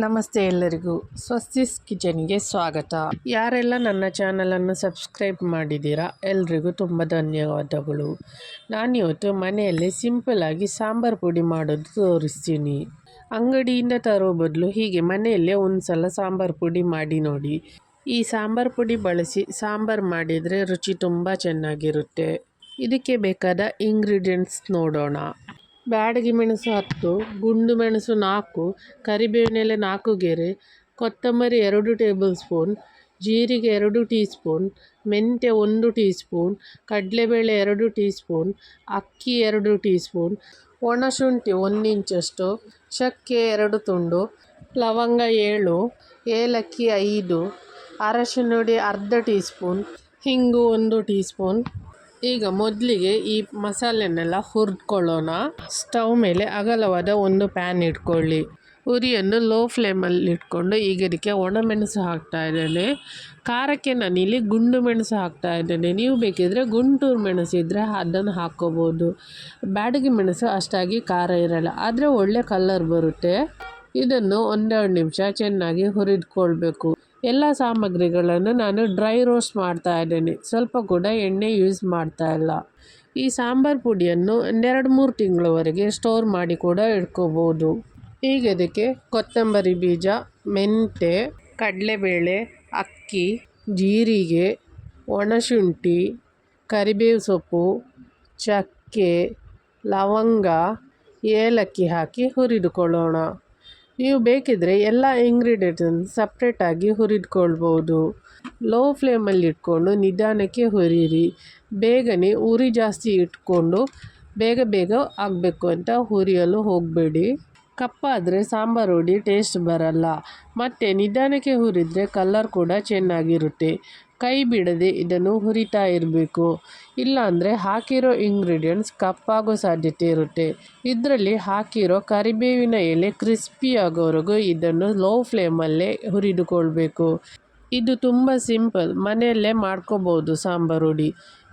ನಮಸ್ತೆ ಎಲ್ಲರಿಗೂ ಸ್ವಸ್ತಿಸ್ ಕಿಚನ್ಗೆ ಸ್ವಾಗತ. ಯಾರೆಲ್ಲ ನನ್ನ ಚಾನಲನ್ನು ಸಬ್ಸ್ಕ್ರೈಬ್ ಮಾಡಿದ್ದೀರಾ ಎಲ್ರಿಗೂ ತುಂಬ ಧನ್ಯವಾದಗಳು. ನಾನಿವತ್ತು ಮನೆಯಲ್ಲಿ ಸಿಂಪಲ್ಲಾಗಿ ಸಾಂಬಾರು ಪುಡಿ ಮಾಡೋದು ತೋರಿಸ್ತೀನಿ. ಅಂಗಡಿಯಿಂದ ತರೋ ಬದಲು ಹೀಗೆ ಮನೆಯಲ್ಲೇ ಒಂದು ಸಲ ಸಾಂಬಾರು ಪುಡಿ ಮಾಡಿ ನೋಡಿ. ಈ ಸಾಂಬಾರು ಪುಡಿ ಬಳಸಿ ಸಾಂಬಾರು ಮಾಡಿದರೆ ರುಚಿ ತುಂಬ ಚೆನ್ನಾಗಿರುತ್ತೆ. ಇದಕ್ಕೆ ಬೇಕಾದ ಇಂಗ್ರೀಡಿಯೆಂಟ್ಸ್ ನೋಡೋಣ. ಬ್ಯಾಡಗಿ ಮೆಣಸು 10, ಗುಂಡು ಮೆಣಸು 4, ಕರಿಬೇವಿನೆಲೆ 4 ಗೆರೆ, ಕೊತ್ತಂಬರಿ 2 ಟೇಬಲ್ ಸ್ಪೂನ್, ಜೀರಿಗೆ 2 ಟೀ ಸ್ಪೂನ್, ಮೆಂತ್ಯ 1 ಟೀ ಸ್ಪೂನ್, ಕಡಲೆಬೇಳೆ 2 ಟೀ ಸ್ಪೂನ್, ಅಕ್ಕಿ 2 ಟೀ ಸ್ಪೂನ್, ಒಣಶುಂಠಿ 1 ಇಂಚಷ್ಟು, ಚಕ್ಕೆ 2 ತುಂಡು, ಲವಂಗ 7, ಏಲಕ್ಕಿ 5, ಅರಶಿನ ಹುಡಿ ಅರ್ಧ ಟೀ ಸ್ಪೂನ್, ಹಿಂಗು 1 ಟೀ ಸ್ಪೂನ್. ಈಗ ಮೊದಲಿಗೆ ಈ ಮಸಾಲೆನೆಲ್ಲ ಹುರಿದ್ಕೊಳ್ಳೋಣ. ಸ್ಟವ್ ಮೇಲೆ ಅಗಲವಾದ ಒಂದು ಪ್ಯಾನ್ ಇಟ್ಕೊಳ್ಳಿ. ಉರಿಯನ್ನು ಲೋ ಫ್ಲೇಮಲ್ಲಿ ಇಟ್ಕೊಂಡು ಈಗ ಇದಕ್ಕೆ ಒಣಮೆಣಸು ಹಾಕ್ತಾ ಇದ್ದೇನೆ. ಖಾರಕ್ಕೆ ನಾನಿಲ್ಲಿ ಗುಂಡು ಮೆಣಸು ಹಾಕ್ತಾ ಇದ್ದೇನೆ. ನೀವು ಬೇಕಿದ್ರೆ ಗುಂಟೂರು ಮೆಣಸು ಇದ್ದರೆ ಅದನ್ನು ಹಾಕ್ಕೋಬೋದು. ಬ್ಯಾಡಗಿ ಮೆಣಸು ಅಷ್ಟಾಗಿ ಖಾರ ಇರಲ್ಲ, ಆದರೆ ಒಳ್ಳೆ ಕಲರ್ ಬರುತ್ತೆ. ಇದನ್ನು 1-2 ನಿಮಿಷ ಚೆನ್ನಾಗಿ ಹುರಿದ್ಕೊಳ್ಬೇಕು. ಎಲ್ಲ ಸಾಮಗ್ರಿಗಳನ್ನು ನಾನು ಡ್ರೈ ರೋಸ್ಟ್ ಮಾಡ್ತಾ ಇದ್ದೇನೆ, ಸ್ವಲ್ಪ ಕೂಡ ಎಣ್ಣೆ ಯೂಸ್ ಮಾಡ್ತಾ ಇಲ್ಲ. ಈ ಸಾಂಬಾರು ಪುಡಿಯನ್ನು 2-3 ತಿಂಗಳವರೆಗೆ ಸ್ಟೋರ್ ಮಾಡಿ ಕೂಡ ಇಟ್ಕೋಬೋದು. ಈಗ ಇದಕ್ಕೆ ಕೊತ್ತಂಬರಿ ಬೀಜ, ಮೆಂತ್ಯ, ಕಡಲೆಬೇಳೆ, ಅಕ್ಕಿ, ಜೀರಿಗೆ, ಒಣಶುಂಠಿ, ಕರಿಬೇವು ಸೊಪ್ಪು, ಚಕ್ಕೆ, ಲವಂಗ, ಏಲಕ್ಕಿ ಹಾಕಿ ಹುರಿದುಕೊಳ್ಳೋಣ. ನೀವು ಬೇಕಿದ್ರೆ ಎಲ್ಲ ಇಂಗ್ರೀಡಿಯೆಂಟ್ಸನ್ನು ಸಪ್ರೇಟಾಗಿ ಹುರಿದ್ಕೊಳ್ಬೋದು. ಲೋ ಫ್ಲೇಮಲ್ಲಿ ಇಟ್ಕೊಂಡು ನಿಧಾನಕ್ಕೆ ಹುರಿಯಿರಿ. ಬೇಗನೆ ಉರಿ ಜಾಸ್ತಿ ಇಟ್ಕೊಂಡು ಬೇಗ ಆಗಬೇಕು ಅಂತ ಹುರಿಯಲು ಹೋಗಬೇಡಿ. ಕಪ್ಪಾದರೆ ಸಾಂಬಾರು ಹುಡಿ ಟೇಸ್ಟ್ ಬರಲ್ಲ. ಮತ್ತು ನಿಧಾನಕ್ಕೆ ಹುರಿದ್ರೆ ಕಲರ್ ಕೂಡ ಚೆನ್ನಾಗಿರುತ್ತೆ. ಕೈ ಬಿಡದೆ ಇದನ್ನು ಹುರಿತಾ ಇರಬೇಕು, ಇಲ್ಲಾಂದರೆ ಹಾಕಿರೋ ಇಂಗ್ರೀಡಿಯೆಂಟ್ಸ್ ಕಪ್ಪಾಗೋ ಸಾಧ್ಯತೆ ಇರುತ್ತೆ. ಇದರಲ್ಲಿ ಹಾಕಿರೋ ಕರಿಬೇವಿನ ಎಲೆ ಕ್ರಿಸ್ಪಿ ಆಗೋವರೆಗೂ ಇದನ್ನು ಲೋ ಫ್ಲೇಮಲ್ಲೇ ಹುರಿದುಕೊಳ್ಬೇಕು. ಇದು ತುಂಬ ಸಿಂಪಲ್, ಮನೆಯಲ್ಲೇ ಮಾಡ್ಕೋಬೋದು ಸಾಂಬಾರು ಹುಡಿ.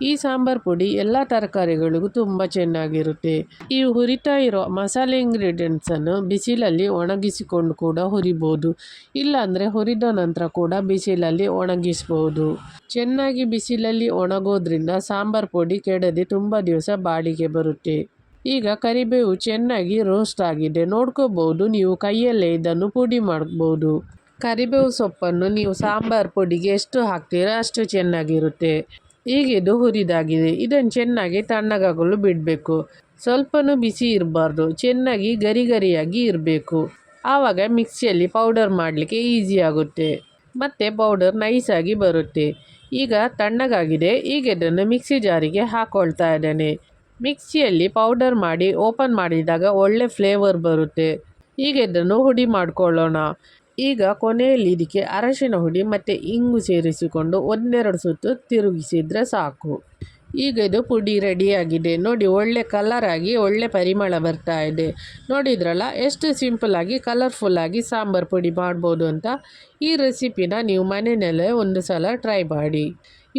ಈ ಸಾಂಬಾರು ಪುಡಿ ಎಲ್ಲ ತರಕಾರಿಗಳಿಗೂ ತುಂಬ ಚೆನ್ನಾಗಿರುತ್ತೆ. ಈ ಹುರಿತಾ ಇರೋ ಮಸಾಲೆ ಇಂಗ್ರೀಡಿಯೆಂಟ್ಸನ್ನು ಬಿಸಿಲಲ್ಲಿ ಒಣಗಿಸಿಕೊಂಡು ಕೂಡ ಹುರಿಬೋದು, ಇಲ್ಲಾಂದರೆ ಹುರಿದ ನಂತರ ಕೂಡ ಬಿಸಿಲಲ್ಲಿ ಒಣಗಿಸ್ಬೋದು. ಚೆನ್ನಾಗಿ ಬಿಸಿಲಲ್ಲಿ ಒಣಗೋದ್ರಿಂದ ಸಾಂಬಾರು ಪುಡಿ ಕೆಡದೆ ತುಂಬ ದಿವಸ ಬಾಡಿಗೆ ಬರುತ್ತೆ. ಈಗ ಕರಿಬೇವು ಚೆನ್ನಾಗಿ ರೋಸ್ಟ್ ಆಗಿದೆ, ನೋಡ್ಕೋಬೋದು. ನೀವು ಕೈಯಲ್ಲೇ ಇದನ್ನು ಪುಡಿ ಮಾಡ್ಬೋದು. ಕರಿಬೇವು ಸೊಪ್ಪನ್ನು ನೀವು ಸಾಂಬಾರು ಪುಡಿಗೆ ಎಷ್ಟು ಹಾಕ್ತೀರಾ ಅಷ್ಟು ಚೆನ್ನಾಗಿರುತ್ತೆ. ಈಗ ಇದು ಹುರಿದಾಗಿದೆ. ಇದನ್ನು ಚೆನ್ನಾಗಿ ತಣ್ಣಗಾಗಲು ಬಿಡಬೇಕು. ಸ್ವಲ್ಪನೂ ಬಿಸಿ ಇರಬಾರ್ದು, ಚೆನ್ನಾಗಿ ಗರಿಯಾಗಿ ಇರಬೇಕು. ಆವಾಗ ಮಿಕ್ಸಿಯಲ್ಲಿ ಪೌಡರ್ ಮಾಡಲಿಕ್ಕೆ ಈಸಿ ಆಗುತ್ತೆ ಮತ್ತು ಪೌಡರ್ ನೈಸಾಗಿ ಬರುತ್ತೆ. ಈಗ ತಣ್ಣಗಾಗಿದೆ. ಈಗ ಇದನ್ನು ಮಿಕ್ಸಿ ಜಾರಿಗೆ ಹಾಕ್ಕೊಳ್ತಾ ಇದ್ದೇನೆ. ಮಿಕ್ಸಿಯಲ್ಲಿ ಪೌಡರ್ ಮಾಡಿ ಓಪನ್ ಮಾಡಿದಾಗ ಒಳ್ಳೆ ಫ್ಲೇವರ್ ಬರುತ್ತೆ. ಈಗ ಇದನ್ನು ಹುಡಿ ಮಾಡ್ಕೊಳ್ಳೋಣ. ಈಗ ಕೊನೆಯಲ್ಲಿ ಇದಕ್ಕೆ ಅರಶಿನ ಹುಡಿ ಮತ್ತು ಇಂಗು ಸೇರಿಸಿಕೊಂಡು 1-2 ಸುತ್ತು ತಿರುಗಿಸಿದರೆ ಸಾಕು. ಈಗ ಇದು ಪುಡಿ ರೆಡಿಯಾಗಿದೆ. ನೋಡಿ, ಒಳ್ಳೆ ಕಲರ್ ಆಗಿ ಒಳ್ಳೆ ಪರಿಮಳ ಬರ್ತಾ ಇದೆ. ನೋಡಿದ್ರಲ್ಲ ಎಷ್ಟು ಸಿಂಪಲ್ಲಾಗಿ ಕಲರ್ಫುಲ್ಲಾಗಿ ಸಾಂಬಾರು ಪುಡಿ ಮಾಡ್ಬೋದು ಅಂತ. ಈ ರೆಸಿಪಿನ ನೀವು ಮನೆಯಲ್ಲೇ ಒಂದು ಸಲ ಟ್ರೈ ಮಾಡಿ.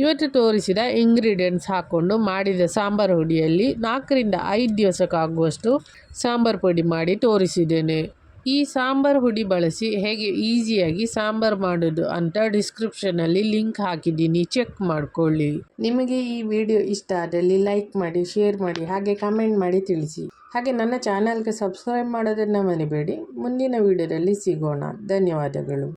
ಇವತ್ತು ತೋರಿಸಿದ ಇಂಗ್ರೀಡಿಯೆಂಟ್ಸ್ ಹಾಕ್ಕೊಂಡು ಮಾಡಿದ ಸಾಂಬಾರು ಹುಡಿಯಲ್ಲಿ 4-5 ದಿವಸಕ್ಕಾಗುವಷ್ಟು ಸಾಂಬಾರು ಪುಡಿ ಮಾಡಿ ತೋರಿಸಿದ್ದೇನೆ. ಈ ಸಾಂಬಾರು ಹುಡಿ ಬಳಸಿ ಹೇಗೆ ಈಸಿಯಾಗಿ ಸಾಂಬಾರು ಮಾಡೋದು ಅಂತ ಡಿಸ್ಕ್ರಿಪ್ಷನಲ್ಲಿ ಲಿಂಕ್ ಹಾಕಿದ್ದೀನಿ, ಚೆಕ್ ಮಾಡ್ಕೊಳ್ಳಿ. ನಿಮಗೆ ಈ ವಿಡಿಯೋ ಇಷ್ಟ ಆದಲ್ಲಿ ಲೈಕ್ ಮಾಡಿ, ಶೇರ್ ಮಾಡಿ, ಹಾಗೆ ಕಮೆಂಟ್ ಮಾಡಿ ತಿಳಿಸಿ. ಹಾಗೆ ನನ್ನ ಚಾನಲ್ಗೆ ಸಬ್ಸ್ಕ್ರೈಬ್ ಮಾಡೋದನ್ನು ಮರಿಬೇಡಿ. ಮುಂದಿನ ವಿಡಿಯೋದಲ್ಲಿ ಸಿಗೋಣ. ಧನ್ಯವಾದಗಳು.